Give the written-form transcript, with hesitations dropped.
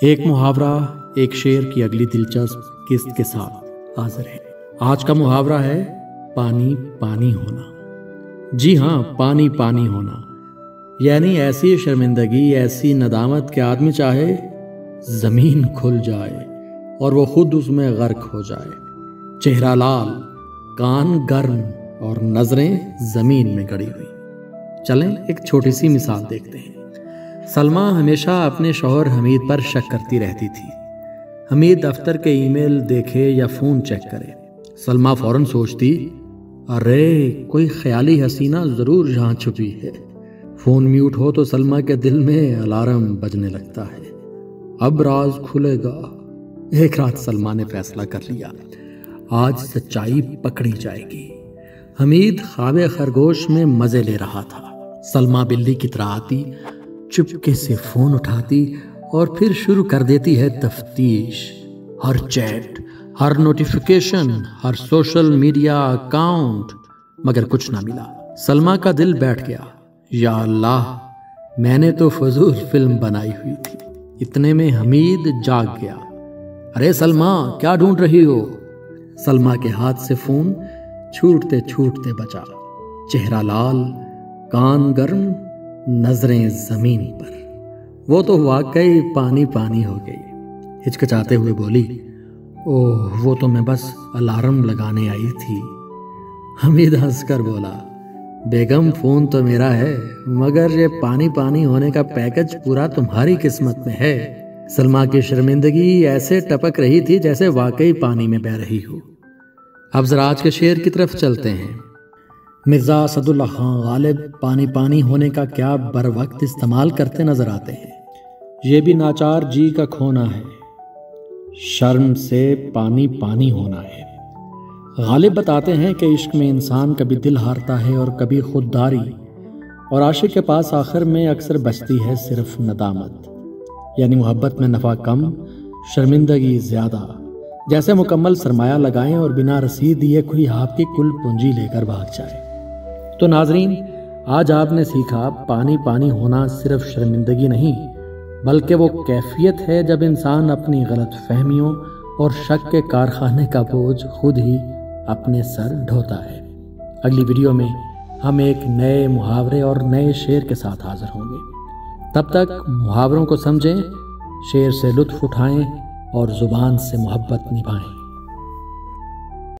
ایک محاورہ ایک شعر کی اگلی دلچسپ قسط کے ساتھ حاضر ہے۔ آج کا محاورہ ہے پانی پانی ہونا۔ جی ہاں، پانی پانی ہونا، یعنی ایسی شرمندگی، ایسی ندامت کہ آدمی چاہے زمین کھل جائے اور وہ خود اس میں غرق ہو جائے۔ چہرہ لال، کان گرم اور نظریں زمین میں گڑی ہوئی۔ چلیں ایک چھوٹی سی مثال دیکھتے ہیں۔ سلمیٰ ہمیشہ اپنے شوہر حمید پر شک کرتی رہتی تھی۔ حمید دفتر کے ای میل دیکھے یا فون چیک کرے، سلمیٰ فوراً سوچتی، ارے کوئی خیالی حسینہ ضرور جہاں چھپی ہے۔ فون میوٹ ہو تو سلمیٰ کے دل میں الارم بجنے لگتا ہے، اب راز کھلے گا۔ ایک رات سلمیٰ نے فیصلہ کر لیا، آج سچائی پکڑی جائے گی۔ حمید خواب خرگوش میں مزے لے رہا تھا۔ سلمیٰ بلی کی طرح آتی، چپکے سے فون اٹھاتی اور پھر شروع کر دیتی ہے تفتیش۔ ہر چیٹ، ہر نوٹیفیکیشن، ہر سوشل میڈیا اکاؤنٹ، مگر کچھ نہ ملا۔ سلمیٰ کا دل بیٹھ گیا، یا اللہ، میں نے تو فضول فلم بنائی ہوئی تھی۔ اتنے میں حمید جاگ گیا۔ ارے سلمیٰ، کیا ڈھونڈ رہی ہو؟ سلمیٰ کے ہاتھ سے فون چھوٹتے چھوٹتے بچا، چہرہ لال، کان گرم، نظریں زمین پر۔ وہ تو واقعی پانی پانی ہو گئی۔ ہچکچاتے ہوئے بولی، اوہ وہ تو میں بس الارم لگانے آئی تھی۔ حمید ہنس کر بولا، بیگم فون تو میرا ہے، مگر یہ پانی پانی ہونے کا پیکج پورا تمہاری قسمت میں ہے۔ سلمیٰ کی شرمندگی ایسے ٹپک رہی تھی جیسے واقعی پانی میں بہہ رہی ہو۔ اب ذرا آج کے شعر کی طرف چلتے ہیں۔ مرزا اسد اللہ خان غالب پانی پانی ہونے کا کیا بر وقت استعمال کرتے نظر آتے ہیں۔ یہ بھی ناچار جی کا کھونا ہے، شرم سے پانی پانی ہونا ہے۔ غالب بتاتے ہیں کہ عشق میں انسان کبھی دل ہارتا ہے اور کبھی خودداری، اور عاشق کے پاس آخر میں اکثر بچتی ہے صرف ندامت، یعنی محبت میں نفع کم، شرمندگی زیادہ۔ جیسے مکمل سرمایہ لگائیں اور بنا رسید دیے کوئی آپ کی کل پونجی لے کر بھاگ جائے۔ تو ناظرین، آج آپ نے سیکھا پانی پانی ہونا صرف شرمندگی نہیں، بلکہ وہ کیفیت ہے جب انسان اپنی غلط فہمیوں اور شک کے کارخانے کا بوجھ خود ہی اپنے سر ڈھوتا ہے۔ اگلی ویڈیو میں ہم ایک نئے محاورے اور نئے شعر کے ساتھ حاضر ہوں گے۔ تب تک محاوروں کو سمجھیں، شعر سے لطف اٹھائیں اور زبان سے محبت نبھائیں۔